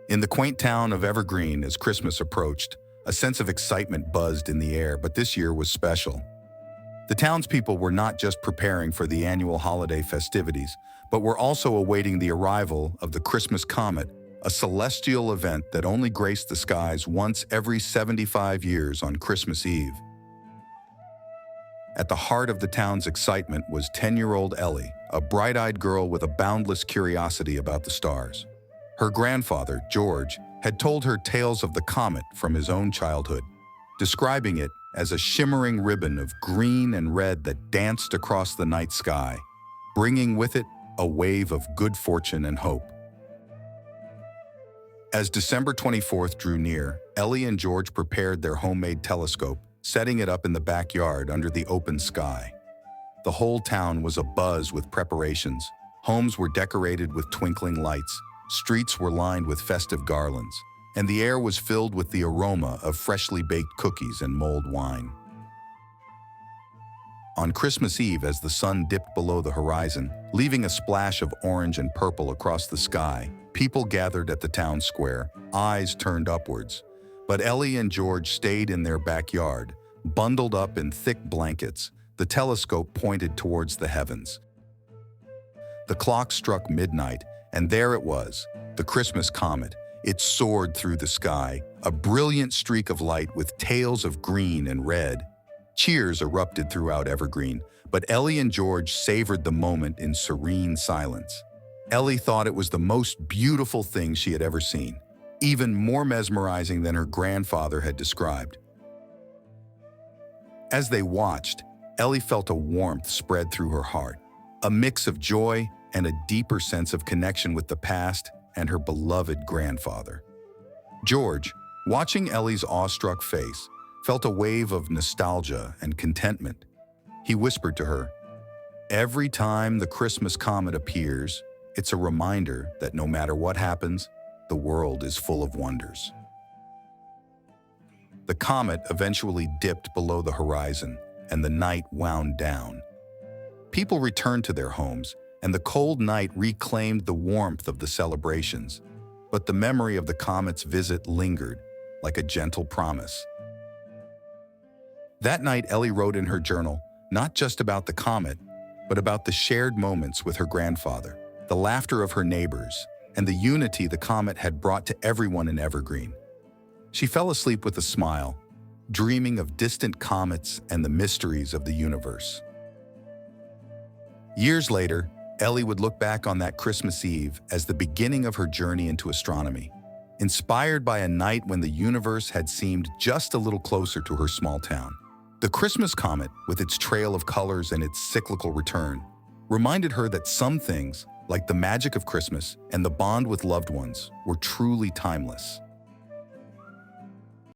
In the quaint town of Evergreen, as Christmas approached, a sense of excitement buzzed in the air, but this year was special. The townspeople were not just preparing for the annual holiday festivities, but were also awaiting the arrival of the Christmas Comet, a celestial event that only graced the skies once every 75 years on Christmas Eve. At the heart of the town's excitement was 10-year-old Ellie, a bright-eyed girl with a boundless curiosity about the stars. Her grandfather, George, had told her tales of the comet from his own childhood, describing it as a shimmering ribbon of green and red that danced across the night sky, bringing with it a wave of good fortune and hope. As December 24th drew near, Ellie and George prepared their homemade telescope, setting it up in the backyard under the open sky. The whole town was abuzz with preparations. Homes were decorated with twinkling lights, streets were lined with festive garlands, and the air was filled with the aroma of freshly baked cookies and mulled wine. On Christmas Eve, as the sun dipped below the horizon, leaving a splash of orange and purple across the sky, people gathered at the town square, eyes turned upwards. But Ellie and George stayed in their backyard, bundled up in thick blankets, the telescope pointed towards the heavens. The clock struck midnight, and there it was, the Christmas comet. It soared through the sky, a brilliant streak of light with tails of green and red. Cheers erupted throughout Evergreen, but Ellie and George savored the moment in serene silence. Ellie thought it was the most beautiful thing she had ever seen, even more mesmerizing than her grandfather had described. As they watched, Ellie felt a warmth spread through her heart, a mix of joy and a deeper sense of connection with the past and her beloved grandfather. George, watching Ellie's awestruck face, felt a wave of nostalgia and contentment. He whispered to her, "Every time the Christmas comet appears, it's a reminder that no matter what happens, the world is full of wonders." The comet eventually dipped below the horizon, and the night wound down. People returned to their homes, and the cold night reclaimed the warmth of the celebrations. But the memory of the comet's visit lingered, like a gentle promise. That night, Ellie wrote in her journal, not just about the comet, but about the shared moments with her grandfather, the laughter of her neighbors, and the unity the comet had brought to everyone in Evergreen. She fell asleep with a smile, dreaming of distant comets and the mysteries of the universe. Years later, Ellie would look back on that Christmas Eve as the beginning of her journey into astronomy, inspired by a night when the universe had seemed just a little closer to her small town. The Christmas comet, with its trail of colors and its cyclical return, reminded her that some things, like the magic of Christmas and the bond with loved ones, were truly timeless.